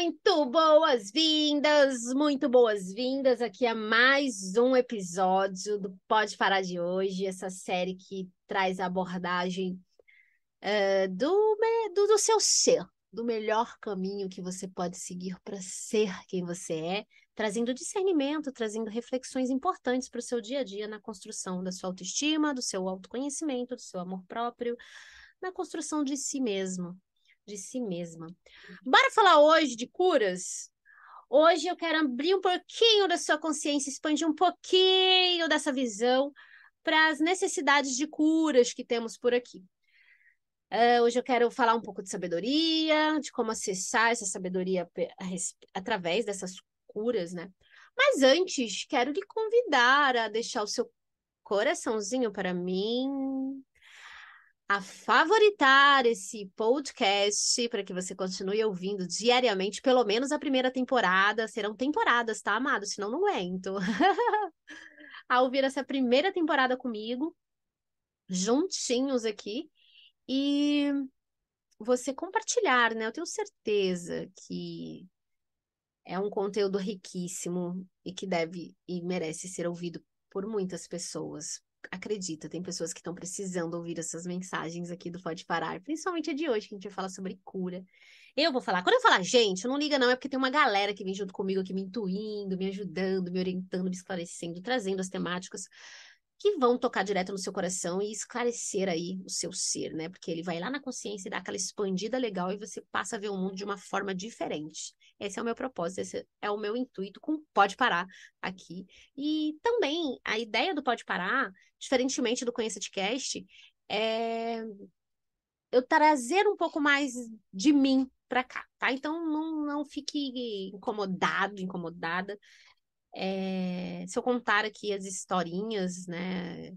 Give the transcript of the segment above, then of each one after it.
Muito boas-vindas aqui a mais um episódio do Pode Parar de hoje, essa série que traz a abordagem do seu ser, do melhor caminho que você pode seguir para ser quem você é, trazendo discernimento, trazendo reflexões importantes para o seu dia a dia na construção da sua autoestima, do seu autoconhecimento, do seu amor próprio, na construção de si mesmo, de si mesma. Bora falar hoje de curas? Hoje eu quero abrir um pouquinho da sua consciência, expandir um pouquinho dessa visão para as necessidades de curas que temos por aqui. Hoje eu quero falar um pouco de sabedoria, de como acessar essa sabedoria através dessas curas, né? Mas antes, quero lhe convidar a deixar o seu coraçãozinho para mim, a favoritar esse podcast para que você continue ouvindo diariamente, pelo menos a primeira temporada. Serão temporadas, tá, amado? Senão não aguento. A ouvir essa primeira temporada comigo, juntinhos aqui, e você compartilhar, né? Eu tenho certeza que é um conteúdo riquíssimo e que deve e merece ser ouvido por muitas pessoas. Acredita, tem pessoas que estão precisando ouvir essas mensagens aqui do Pode Parar, principalmente a de hoje, que a gente vai falar sobre cura. Eu vou falar, quando eu falar, gente, não liga não, é porque tem uma galera que vem junto comigo aqui me intuindo, me ajudando, me orientando, me esclarecendo, trazendo as temáticas que vão tocar direto no seu coração e esclarecer aí o seu ser, né? Porque ele vai lá na consciência e dá aquela expandida legal e você passa a ver o mundo de uma forma diferente. Esse é o meu propósito, esse é o meu intuito com Pode Parar aqui. E também a ideia do Pode Parar, diferentemente do Conheça-te Cast, é eu trazer um pouco mais de mim para cá, tá? Então não fique incomodado, incomodada. Se eu contar aqui as historinhas, né,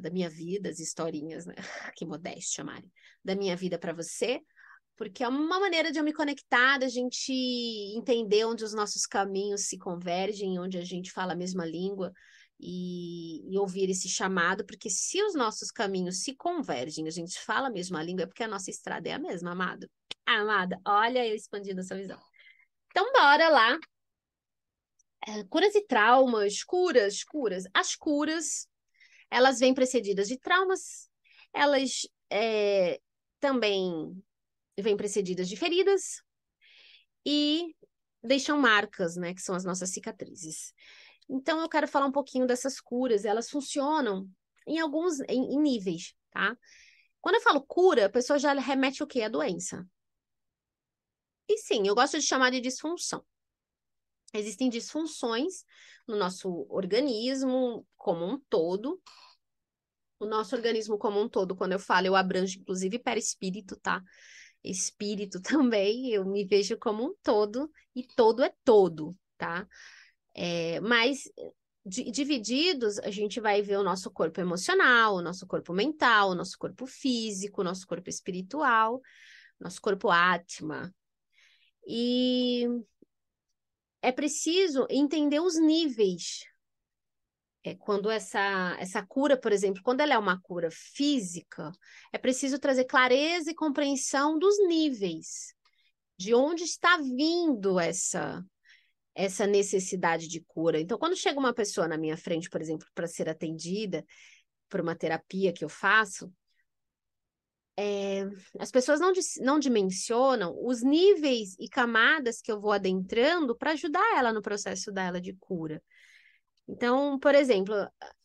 da minha vida, as historinhas, né, que modéstia, Mari, da minha vida para você, porque é uma maneira de eu me conectar, da gente entender onde os nossos caminhos se convergem, onde a gente fala a mesma língua e ouvir esse chamado, porque se os nossos caminhos se convergem, a gente fala a mesma língua, é porque a nossa estrada é a mesma, amado. Amada, olha eu expandindo essa visão. Então, bora lá. Curas e traumas, curas. As curas, elas vêm precedidas de traumas, elas também vêm precedidas de feridas e deixam marcas, né, que são as nossas cicatrizes. Então, eu quero falar um pouquinho dessas curas, elas funcionam em níveis, tá? Quando eu falo cura, a pessoa já remete o quê? A doença. E sim, eu gosto de chamar de disfunção. Existem disfunções no nosso organismo como um todo. O nosso organismo como um todo, quando eu falo, eu abranjo inclusive perispírito, tá? Espírito também, eu me vejo como um todo, e todo é todo, tá? Mas divididos, a gente vai ver o nosso corpo emocional, o nosso corpo mental, o nosso corpo físico, o nosso corpo espiritual, nosso corpo Atma. E é preciso entender os níveis. Quando essa cura, por exemplo, quando ela é uma cura física, é preciso trazer clareza e compreensão dos níveis, de onde está vindo essa necessidade de cura. Então, quando chega uma pessoa na minha frente, por exemplo, para ser atendida por uma terapia que eu faço, as pessoas não dimensionam os níveis e camadas que eu vou adentrando para ajudar ela no processo dela de cura. Então, por exemplo,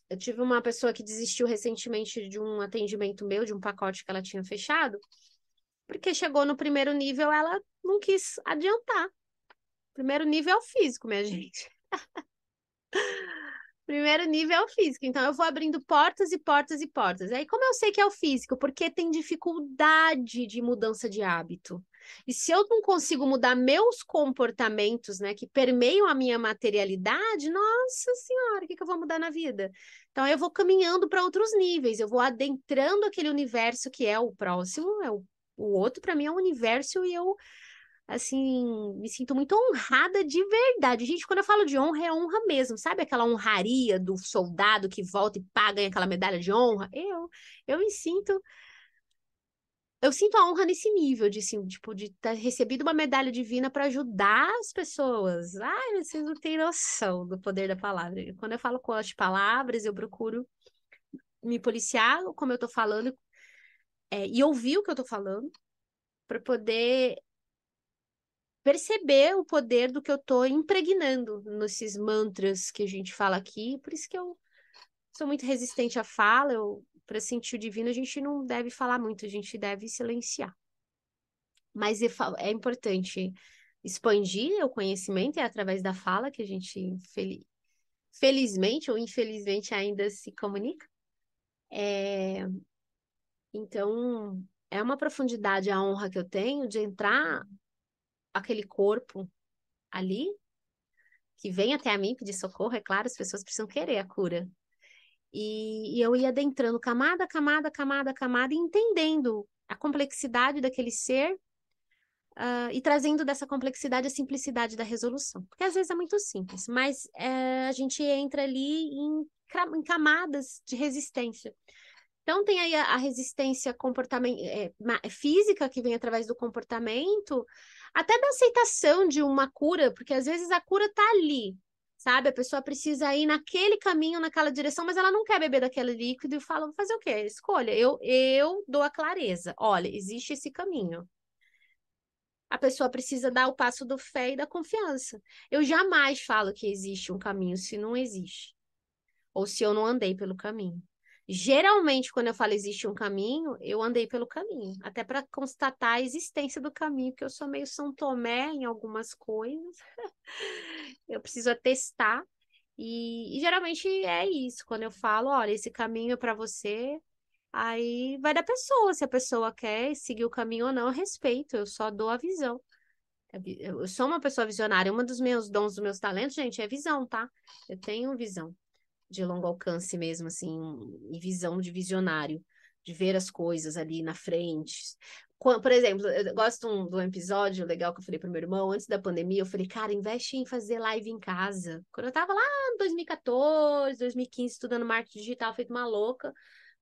eu tive uma pessoa que desistiu recentemente de um atendimento meu, de um pacote que ela tinha fechado, porque chegou no primeiro nível, ela não quis adiantar. Primeiro nível é o físico, minha gente. Primeiro nível é o físico. Então, eu vou abrindo portas e portas e portas. Aí, como eu sei que é o físico? Porque tem dificuldade de mudança de hábito. E se eu não consigo mudar meus comportamentos, né, que permeiam a minha materialidade, nossa senhora, o que eu vou mudar na vida? Então, eu vou caminhando para outros níveis. Eu vou adentrando aquele universo que é o próximo, o outro, para mim, é um universo e eu assim, me sinto muito honrada de verdade. Gente, quando eu falo de honra, é honra mesmo. Sabe aquela honraria do soldado que volta e paga aquela medalha de honra? Eu me sinto eu sinto a honra nesse nível de, assim, tipo, de ter recebido uma medalha divina para ajudar as pessoas. Ai, vocês não têm noção do poder da palavra. Quando eu falo com as palavras, eu procuro me policiar como eu tô falando, e ouvir o que eu tô falando, para poder perceber o poder do que eu tô impregnando nesses mantras que a gente fala aqui. Por isso que eu sou muito resistente à fala. Para sentir o divino, a gente não deve falar muito, a gente deve silenciar. Mas é importante expandir o conhecimento, é através da fala que a gente, felizmente ou infelizmente, ainda se comunica. É, então, é uma profundidade a honra que eu tenho de entrar aquele corpo ali, que vem até a mim pedir socorro, é claro, as pessoas precisam querer a cura. E eu ia adentrando camada, camada, camada, camada, e entendendo a complexidade daquele ser, e trazendo dessa complexidade a simplicidade da resolução. Porque às vezes é muito simples, mas a gente entra ali em camadas de resistência. Então, tem aí a resistência física, que vem através do comportamento, até da aceitação de uma cura, porque às vezes a cura está ali, sabe? A pessoa precisa ir naquele caminho, naquela direção, mas ela não quer beber daquele líquido e fala, vou fazer o quê? Escolha. Eu dou a clareza. Olha, existe esse caminho. A pessoa precisa dar o passo do fé e da confiança. Eu jamais falo que existe um caminho se não existe, ou se eu não andei pelo caminho. Geralmente, quando eu falo existe um caminho, eu andei pelo caminho, até para constatar a existência do caminho, porque eu sou meio São Tomé em algumas coisas. Eu preciso atestar. E geralmente é isso. Quando eu falo, olha, esse caminho é para você, aí vai da pessoa. Se a pessoa quer seguir o caminho ou não, eu respeito, eu só dou a visão. Eu sou uma pessoa visionária. Um dos meus dons, dos meus talentos, gente, é visão, tá? Eu tenho visão de longo alcance mesmo, assim, e visão de visionário, de ver as coisas ali na frente. Por exemplo, eu gosto de um episódio legal que eu falei pro meu irmão, antes da pandemia, eu falei, cara, investe em fazer live em casa. Quando eu tava lá em 2014, 2015, estudando marketing digital, feito uma louca,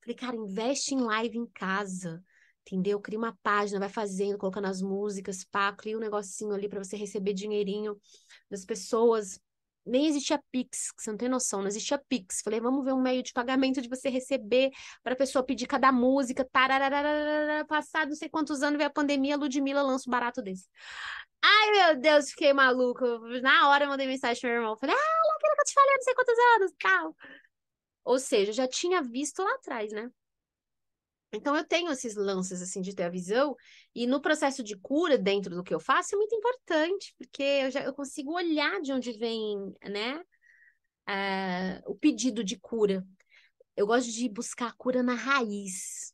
falei, cara, investe em live em casa. Entendeu? Cria uma página, vai fazendo, colocando as músicas, pá, cria um negocinho ali para você receber dinheirinho das pessoas. Nem existia Pix, que você não tem noção, não existia Pix. Falei, vamos ver um meio de pagamento de você receber para a pessoa pedir cada música, tararararara, passado não sei quantos anos, veio a pandemia, a Ludmilla lança um barato desse. Ai, meu Deus, fiquei maluco. Na hora eu mandei mensagem pro meu irmão, falei, aquilo que eu te falei, não sei quantos anos, tal. Ou seja, eu já tinha visto lá atrás, né? Então eu tenho esses lances assim de ter a visão, e no processo de cura dentro do que eu faço é muito importante, porque eu consigo olhar de onde vem, né, o pedido de cura. Eu gosto de buscar a cura na raiz,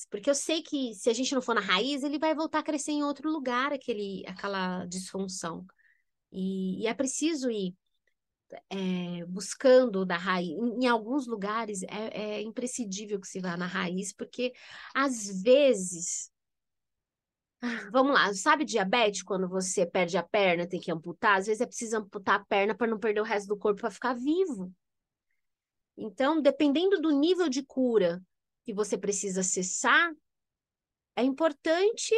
porque eu sei que se a gente não for na raiz, ele vai voltar a crescer em outro lugar, aquela disfunção. E é preciso ir buscando da raiz. Em alguns lugares é imprescindível que se vá na raiz, porque às vezes, vamos lá, sabe diabetes, quando você perde a perna, tem que amputar? Às vezes é preciso amputar a perna para não perder o resto do corpo para ficar vivo. Então, dependendo do nível de cura que você precisa acessar, é importante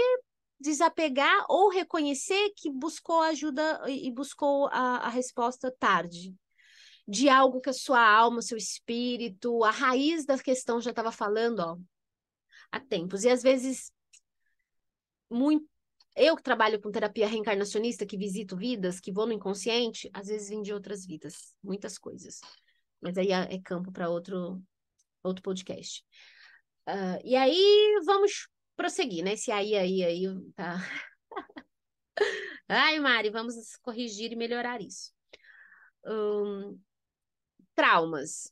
desapegar ou reconhecer que buscou ajuda e buscou a resposta tarde. De algo que a sua alma, seu espírito, a raiz da questão já estava falando, ó, há tempos. E às vezes, muito. Eu que trabalho com terapia reencarnacionista, que visito vidas, que vou no inconsciente, às vezes vim de outras vidas, muitas coisas. Mas aí é campo para outro podcast. E aí vamos prosseguir, né? Esse aí, tá. Ai, Mari, vamos corrigir e melhorar isso. Traumas.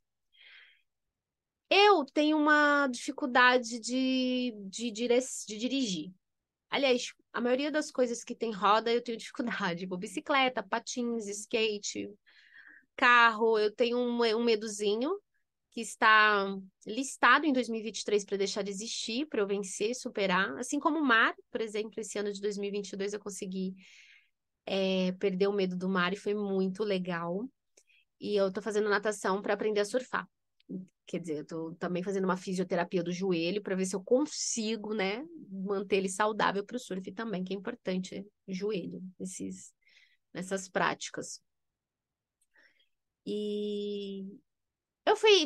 Eu tenho uma dificuldade de dirigir. Aliás, a maioria das coisas que tem roda eu tenho dificuldade. Tipo, bicicleta, patins, skate, carro. Eu tenho um medozinho que está listado em 2023 para deixar de existir, para eu vencer, superar. Assim como o mar, por exemplo, esse ano de 2022 eu consegui perder o medo do mar e foi muito legal. E eu tô fazendo natação para aprender a surfar. Quer dizer, eu tô também fazendo uma fisioterapia do joelho para ver se eu consigo, né, manter ele saudável para o surf também, que é importante, joelho, nessas práticas. E eu fui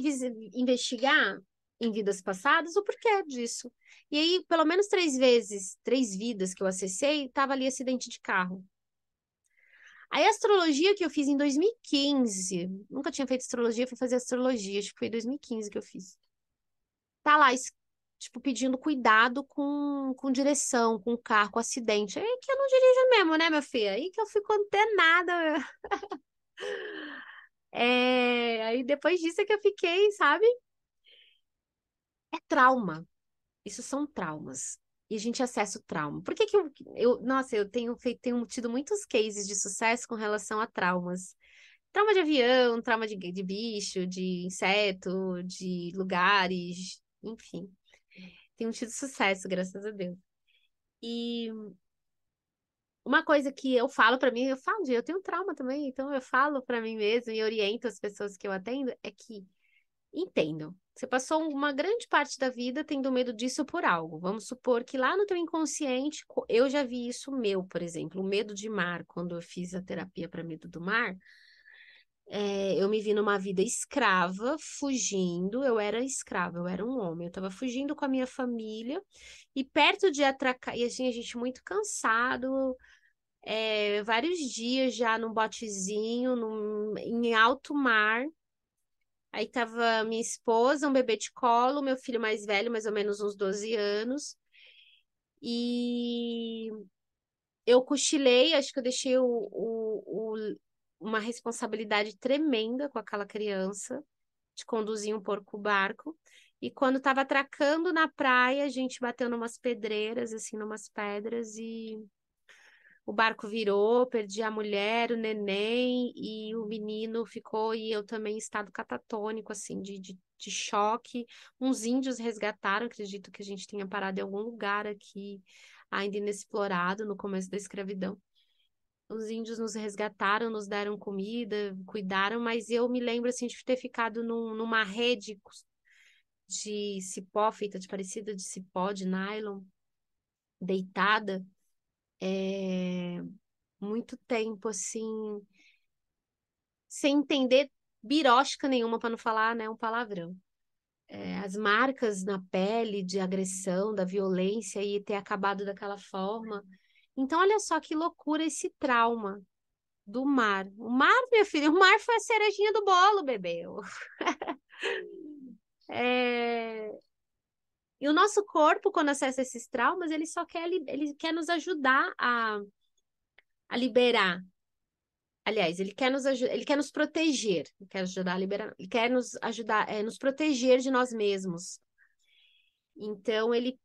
investigar em vidas passadas o porquê disso. E aí, pelo menos 3 vezes, 3 vidas que eu acessei, tava ali acidente de carro. Aí a astrologia que eu fiz em 2015, nunca tinha feito astrologia, fui fazer astrologia, acho que foi em 2015 que eu fiz. Tá lá, tipo, pedindo cuidado com direção, com carro, com acidente. Aí que eu não dirijo mesmo, né, minha filha? Aí que eu fico antenada. Aí depois disso é que eu fiquei, sabe? É trauma. Isso são traumas. E a gente acessa o trauma. Por que que nossa, eu tenho tido muitos cases de sucesso com relação a traumas. Trauma de avião, trauma de bicho, de inseto, de lugares, enfim. Tenho tido sucesso, graças a Deus. E uma coisa que eu falo pra mim, eu tenho trauma também, então eu falo pra mim mesma e oriento as pessoas que eu atendo, é que entendam. Você passou uma grande parte da vida tendo medo disso por algo. Vamos supor que lá no teu inconsciente, eu já vi isso meu, por exemplo, o medo de mar, quando eu fiz a terapia para medo do mar, eu me vi numa vida escrava, fugindo, eu era escrava, eu era um homem, eu estava fugindo com a minha família e perto de atracar, e assim, a gente muito cansado, vários dias já num botezinho, em alto mar. Aí tava minha esposa, um bebê de colo, meu filho mais velho, mais ou menos uns 12 anos. E eu cochilei, acho que eu deixei uma responsabilidade tremenda com aquela criança, de conduzir um porco-barco. E quando tava atracando na praia, a gente bateu numas pedreiras, assim, numas pedras, e o barco virou, perdi a mulher, o neném e o menino ficou, e eu também em estado catatônico, assim, de choque. Uns índios resgataram, acredito que a gente tenha parado em algum lugar aqui, ainda inexplorado, no começo da escravidão. Os índios nos resgataram, nos deram comida, cuidaram, mas eu me lembro, assim, de ter ficado numa rede de cipó, feita de parecida de cipó, de nylon, deitada. É, muito tempo, assim, sem entender birosca nenhuma, para não falar, né, um palavrão. As marcas na pele de agressão, da violência e ter acabado daquela forma. Então, olha só que loucura esse trauma do mar. O mar, meu filho, o mar foi a cerejinha do bolo, bebê. É, E o nosso corpo, quando acessa esses traumas, ele só quer, ele quer nos ajudar a liberar. Aliás, ele quer ele quer nos proteger, ele quer ajudar a liberar, ele quer nos ajudar, nos proteger de nós mesmos. Então, ele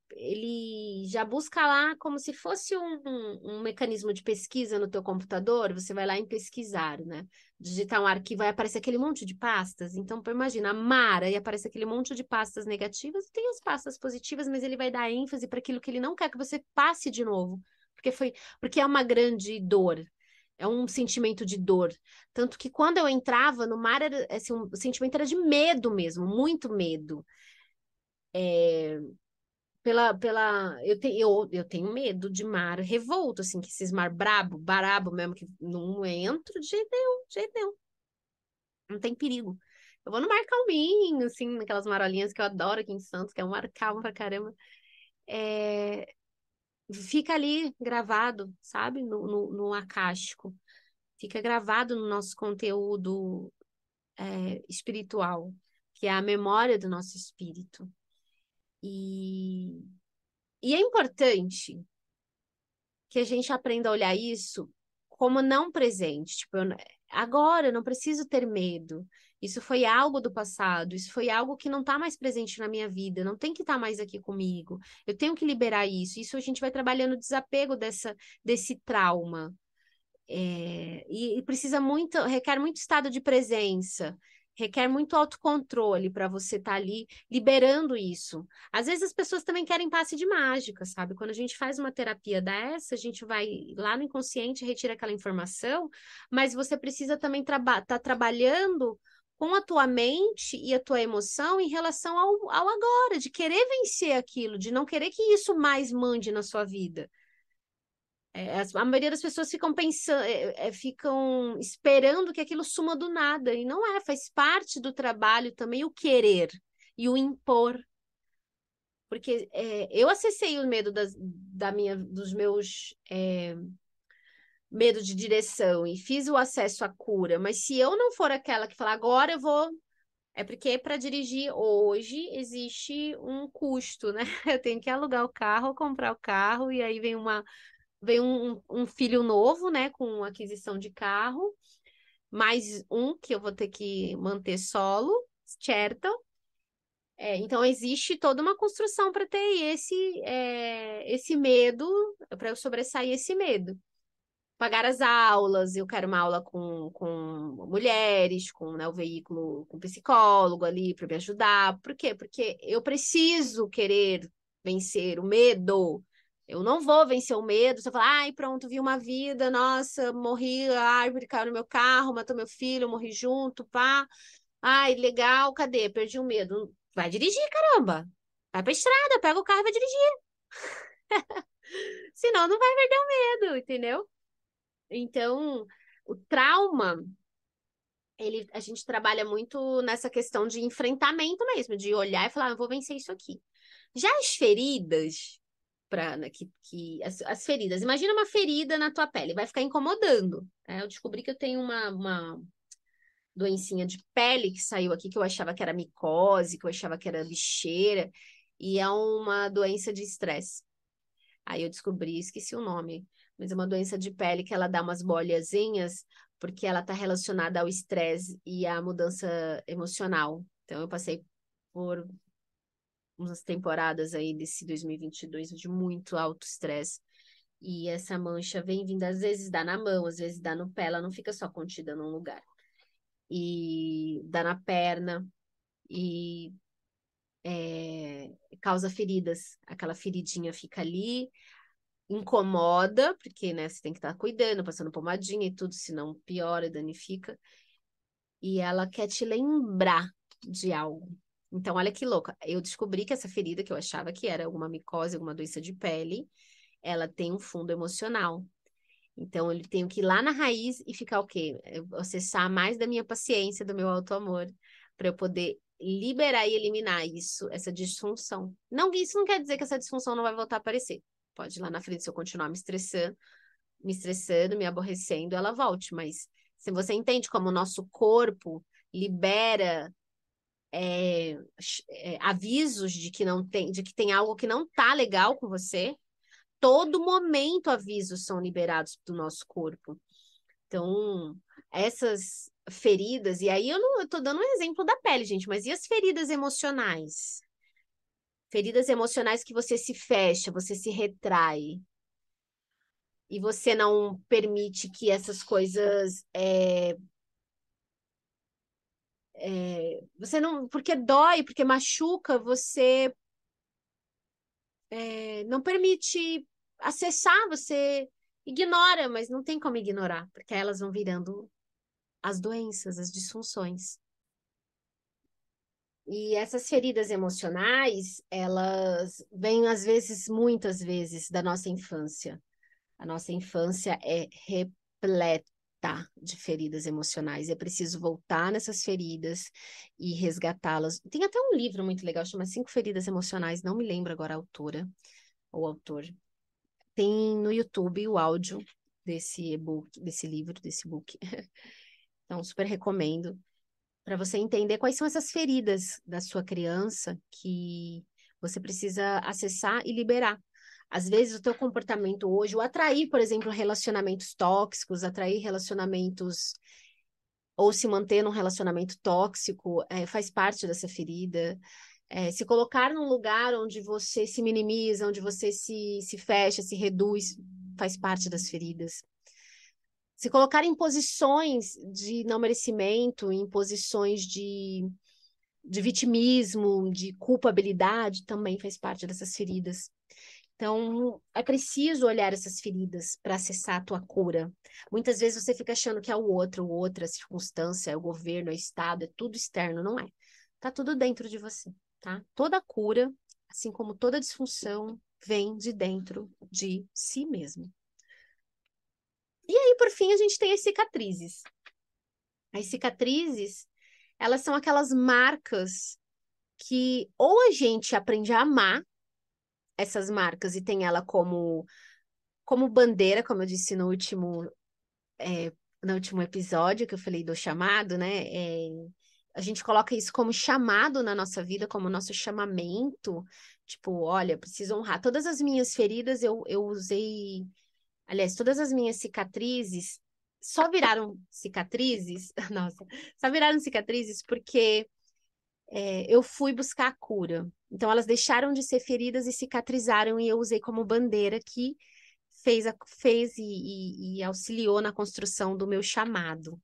já busca lá como se fosse um mecanismo de pesquisa no teu computador, você vai lá em pesquisar, né? Digitar um arquivo, vai aparecer aquele monte de pastas. Então, imagina, Mara, e aparece aquele monte de pastas negativas, tem as pastas positivas, mas ele vai dar ênfase para aquilo que ele não quer que você passe de novo, porque é uma grande dor. É um sentimento de dor. Tanto que quando eu entrava no mar, assim, o sentimento era de medo mesmo, muito medo. Eu tenho medo de mar revolto, assim, que esses mar barabo mesmo, que não entro de jeito nenhum, de jeito nenhum. Não tem perigo. Eu vou no mar calminho, assim, naquelas marolinhas que eu adoro aqui em Santos, que é um mar calmo pra caramba. É, Fica ali gravado, sabe? No acástico. Fica gravado no nosso conteúdo, espiritual, que é a memória do nosso espírito. E, e é importante que a gente aprenda a olhar isso como não presente. Tipo, agora eu não preciso ter medo. Isso foi algo do passado, isso foi algo que não está mais presente na minha vida, não tem que estar mais aqui comigo. Eu tenho que liberar isso. Isso a gente vai trabalhando o desapego desse trauma. E precisa muito, requer muito estado de presença, requer muito autocontrole para você estar ali liberando isso. Às vezes as pessoas também querem passe de mágica, sabe? Quando a gente faz uma terapia dessa, a gente vai lá no inconsciente, retira aquela informação, mas você precisa também estar trabalhando com a tua mente e a tua emoção em relação ao agora, de querer vencer aquilo, de não querer que isso mais mande na sua vida. A maioria das pessoas ficam pensando, ficam esperando que aquilo suma do nada, e não é, faz parte do trabalho também o querer e o impor. Porque eu acessei o medo dos meus medo de direção e fiz o acesso à cura, mas se eu não for aquela que fala, agora eu vou. É porque para dirigir hoje existe um custo, né? Eu tenho que alugar o carro, comprar o carro, e aí vem um filho novo, né? Com aquisição de carro, mais um que eu vou ter que manter solo, certo? Então existe toda uma construção para ter esse medo, para eu sobressair esse medo. Pagar as aulas, eu quero uma aula com mulheres, com, né, o veículo com psicólogo ali para me ajudar. Por quê? Porque eu preciso querer vencer o medo. Eu não vou vencer o medo se eu falar, ai, pronto, vi uma vida, nossa, morri, a árvore caiu no meu carro, matou meu filho, eu morri junto, pá. Ai, legal, cadê? Perdi o medo. Vai dirigir, caramba. Vai pra estrada, pega o carro e vai dirigir. Senão não vai perder o medo, entendeu? Então, o trauma, a gente trabalha muito nessa questão de enfrentamento mesmo, de olhar e falar, eu vou vencer isso aqui. Já as feridas, né, as feridas, imagina uma ferida na tua pele, vai ficar incomodando. Né? Eu descobri que eu tenho uma doencinha de pele que saiu aqui, que eu achava que era micose, que eu achava que era lixeira, e é uma doença de estresse. Aí eu descobri, esqueci o nome, mas é uma doença de pele que ela dá umas bolhazinhas, porque ela está relacionada ao estresse e à mudança emocional. Então eu passei por umas temporadas aí desse 2022 de muito alto estresse. E essa mancha vem vindo, às vezes dá na mão, às vezes dá no pé, ela não fica só contida num lugar. E dá na perna e causa feridas. Aquela feridinha fica ali, incomoda, porque, né, você tem que estar cuidando, passando pomadinha e tudo, senão piora, danifica. E ela quer te lembrar de algo. Então, olha que louca. Eu descobri que essa ferida, que eu achava que era alguma micose, alguma doença de pele, ela tem um fundo emocional. Então, eu tenho que ir lá na raiz e ficar o quê? Acessar mais da minha paciência, do meu auto-amor, para eu poder liberar e eliminar isso, essa disfunção. Não, isso não quer dizer que essa disfunção não vai voltar a aparecer. Pode ir lá na frente, se eu continuar me estressando, me aborrecendo, ela volte. Mas se você entende como o nosso corpo libera avisos de que não tem, de que tem algo que não tá legal com você, todo momento avisos são liberados do nosso corpo. Então, essas feridas, e aí eu tô dando um exemplo da pele, gente, mas e as feridas emocionais? Feridas emocionais que você se fecha, você se retrai, e você não permite que essas coisas. Você não. Porque dói, porque machuca, você não permite acessar, você ignora, mas não tem como ignorar, porque elas vão virando as doenças, as disfunções. E essas feridas emocionais, elas vêm às vezes, muitas vezes, da nossa infância. A nossa infância é repleta de feridas emocionais. É preciso voltar nessas feridas e resgatá-las. Tem até um livro muito legal, chama Cinco Feridas Emocionais, não me lembro agora a autora ou autor. Tem no YouTube o áudio desse e-book, desse livro, desse book. Então, super recomendo para você entender quais são essas feridas da sua criança que você precisa acessar e liberar. Às vezes, o teu comportamento hoje, o atrair, por exemplo, relacionamentos tóxicos, atrair relacionamentos ou se manter num relacionamento tóxico, faz parte dessa ferida. Se colocar num lugar onde você se minimiza, onde você se fecha, se reduz, faz parte das feridas. Se colocar em posições de não merecimento, em posições de vitimismo, de culpabilidade, também faz parte dessas feridas. Então, é preciso olhar essas feridas para acessar a tua cura. Muitas vezes você fica achando que é o outro, a circunstância, é o governo, é o Estado, é tudo externo, não é. Tá tudo dentro de você, tá? Toda cura, assim como toda disfunção, vem de dentro de si mesmo. E aí, por fim, a gente tem as cicatrizes. As cicatrizes, elas são aquelas marcas que ou a gente aprende a amar essas marcas e tem ela como bandeira, como eu disse é, no último episódio que eu falei do chamado, né? A gente coloca isso como chamado na nossa vida, como nosso chamamento. Tipo, olha, preciso honrar. Todas as minhas feridas eu usei. Aliás, todas as minhas cicatrizes só viraram cicatrizes. Nossa, só viraram cicatrizes porque eu fui buscar a cura. Então, elas deixaram de ser feridas e cicatrizaram, e eu usei como bandeira que fez e auxiliou na construção do meu chamado.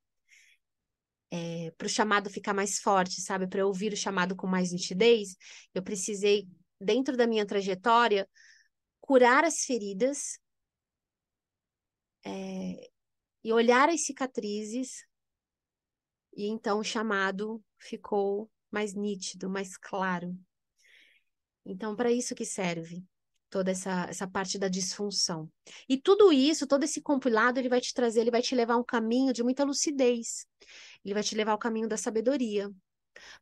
Para o chamado ficar mais forte, sabe? Para eu ouvir o chamado com mais nitidez, eu precisei, dentro da minha trajetória, curar as feridas, e olhar as cicatrizes, e então o chamado ficou mais nítido, mais claro. Então, para isso que serve toda essa parte da disfunção. E tudo isso, todo esse compilado, ele vai te trazer, ele vai te levar a um caminho de muita lucidez. Ele vai te levar ao caminho da sabedoria.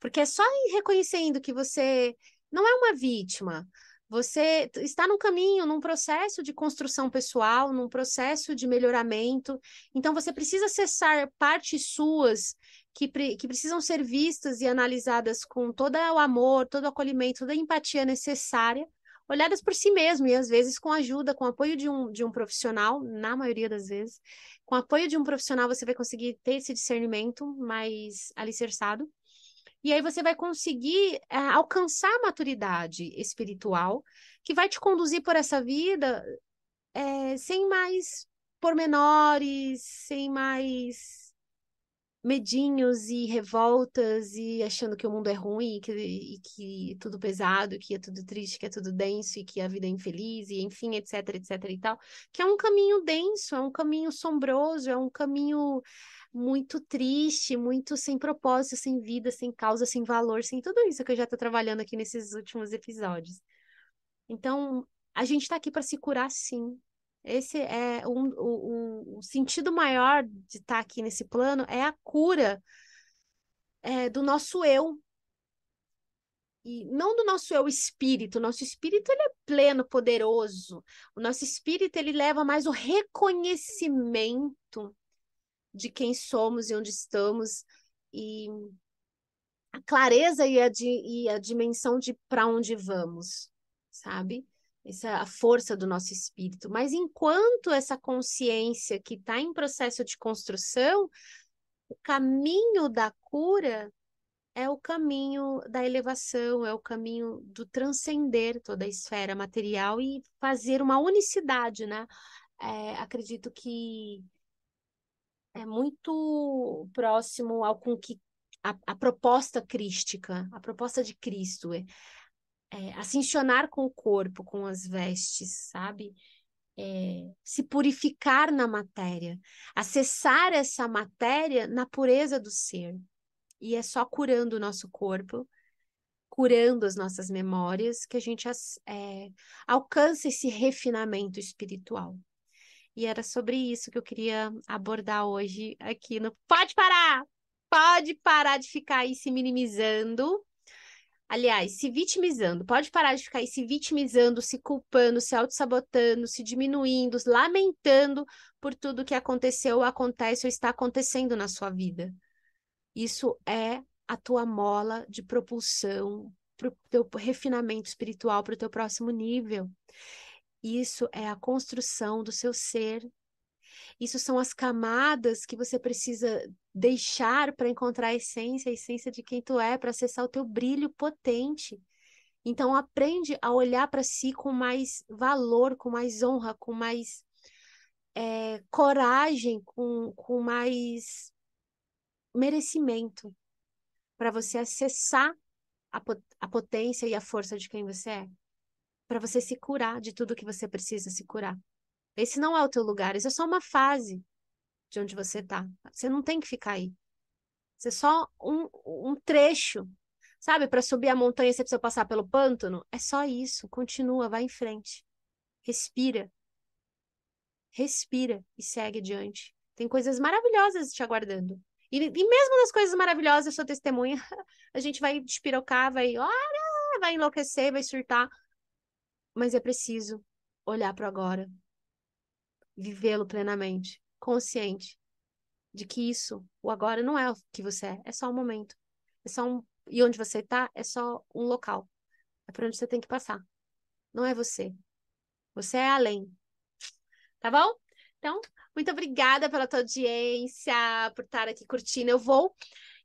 Porque é só ir reconhecendo que você não é uma vítima. Você está num caminho, num processo de construção pessoal, num processo de melhoramento. Então, você precisa acessar partes suas que precisam ser vistas e analisadas com todo o amor, todo o acolhimento, toda a empatia necessária, olhadas por si mesmo, e às vezes com ajuda, com apoio de um profissional, na maioria das vezes. Com apoio de um profissional, você vai conseguir ter esse discernimento mais alicerçado. E aí você vai conseguir alcançar a maturidade espiritual que vai te conduzir por essa vida sem mais pormenores, sem mais medinhos e revoltas e achando que o mundo é ruim e que é tudo pesado, que é tudo triste, que é tudo denso e que a vida é infeliz e enfim, etc, etc e tal, que é um caminho denso, é um caminho sombroso, é um caminho muito triste, muito sem propósito, sem vida, sem causa, sem valor, sem tudo isso que eu já estou trabalhando aqui nesses últimos episódios. Então, a gente está aqui para se curar, sim. Esse é o sentido maior de estar aqui nesse plano é a cura do nosso eu. E não do nosso eu espírito. O nosso espírito ele é pleno, poderoso. O nosso espírito ele leva mais o reconhecimento de quem somos e onde estamos. E a clareza e a dimensão de para onde vamos, sabe? Essa é a força do nosso espírito. Mas enquanto essa consciência que está em processo de construção, o caminho da cura é o caminho da elevação, é o caminho do transcender toda a esfera material e fazer uma unicidade, né? Acredito que é muito próximo ao com que a proposta crística, a proposta de Cristo, ascensionar com o corpo, com as vestes, sabe? Se purificar na matéria, acessar essa matéria na pureza do ser. E é só curando o nosso corpo, curando as nossas memórias, que a gente alcança esse refinamento espiritual. E era sobre isso que eu queria abordar hoje aqui no Pode Parar! Pode parar de ficar aí se minimizando. Aliás, se vitimizando. Pode parar de ficar aí se vitimizando, se culpando, se auto-sabotando, se diminuindo, lamentando por tudo que aconteceu, acontece ou está acontecendo na sua vida. Isso é a tua mola de propulsão para o teu refinamento espiritual, para o teu próximo nível. Isso é a construção do seu ser. Isso são as camadas que você precisa deixar para encontrar a essência de quem tu é, para acessar o teu brilho potente. Então, aprende a olhar para si com mais valor, com mais honra, com mais coragem, com mais merecimento, para você acessar a potência e a força de quem você é. para você se curar de tudo que você precisa se curar. Esse não é o teu lugar, isso é só uma fase de onde você tá. Você não tem que ficar aí. Isso é só um trecho. Sabe, para subir a montanha você precisa passar pelo pântano? É só isso. Continua, vai em frente. Respira, respira e segue adiante. Tem coisas maravilhosas te aguardando. E mesmo nas coisas maravilhosas, eu sou testemunha, a gente vai despirocar, vai enlouquecer, vai surtar. Mas é preciso olhar para o agora, vivê-lo plenamente, consciente de que isso, o agora, não é o que você é só um momento. É só um. E onde você está é só um local. É por onde você tem que passar. Não é você. Você é além. Tá bom? Então, muito obrigada pela tua audiência, por estar aqui curtindo. Eu vou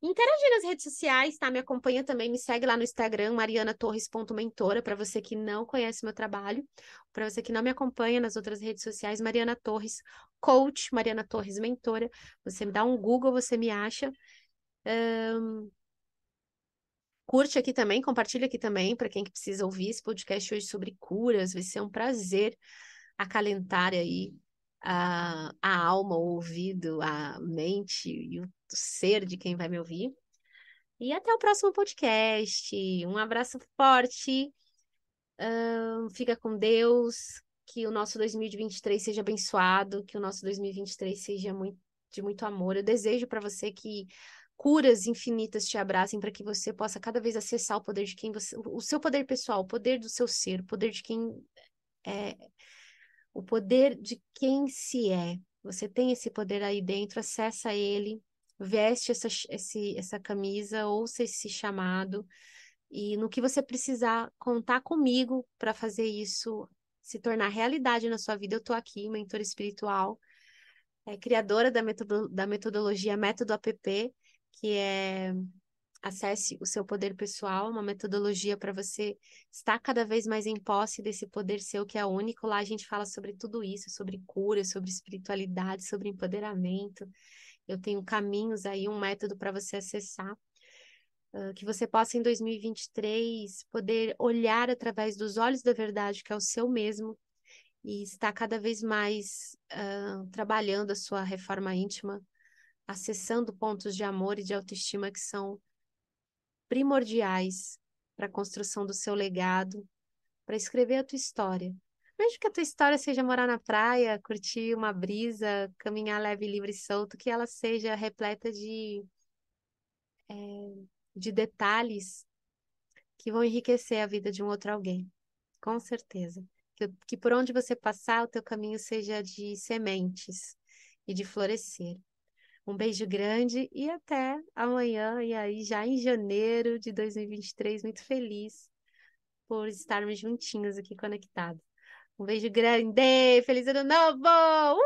interagir nas redes sociais, tá? Me acompanha também, me segue lá no Instagram, marianatorres.mentora, para você que não conhece meu trabalho, para você que não me acompanha nas outras redes sociais, Mariana Torres Coach, Mariana Torres Mentora. Você me dá um Google, você me acha. Curte aqui também, compartilha aqui também, para quem que precisa ouvir esse podcast hoje sobre curas. Vai ser um prazer acalentar aí a alma, o ouvido, a mente e o ser de quem vai me ouvir. E até o próximo podcast. Um abraço forte. Fica com Deus. Que o nosso 2023 seja abençoado. Que o nosso 2023 seja de muito amor. Eu desejo para você que curas infinitas te abracem para que você possa cada vez acessar o poder de quem você, o seu poder pessoal, o poder do seu ser, o poder de quem é, o poder de quem se é. Você tem esse poder aí dentro, acessa ele, veste essa camisa, ouça esse chamado, e no que você precisar contar comigo para fazer isso se tornar realidade na sua vida, eu estou aqui, mentora espiritual, criadora da metodologia Método APP, que é acesse o seu poder pessoal, uma metodologia para você estar cada vez mais em posse desse poder seu que é único. Lá a gente fala sobre tudo isso, sobre cura, sobre espiritualidade, sobre empoderamento. Eu tenho caminhos aí, um método para você acessar, que você possa em 2023 poder olhar através dos olhos da verdade, que é o seu mesmo, e estar cada vez mais trabalhando a sua reforma íntima, acessando pontos de amor e de autoestima que são primordiais para a construção do seu legado, para escrever a tua história. Mesmo que a tua história seja morar na praia, curtir uma brisa, caminhar leve, livre e solto, que ela seja repleta de detalhes que vão enriquecer a vida de um outro alguém, com certeza. Que por onde você passar, o teu caminho seja de sementes e de florescer. Um beijo grande e até amanhã, e aí já em janeiro de 2023, muito feliz por estarmos juntinhos aqui conectados. Um beijo grande, feliz ano novo!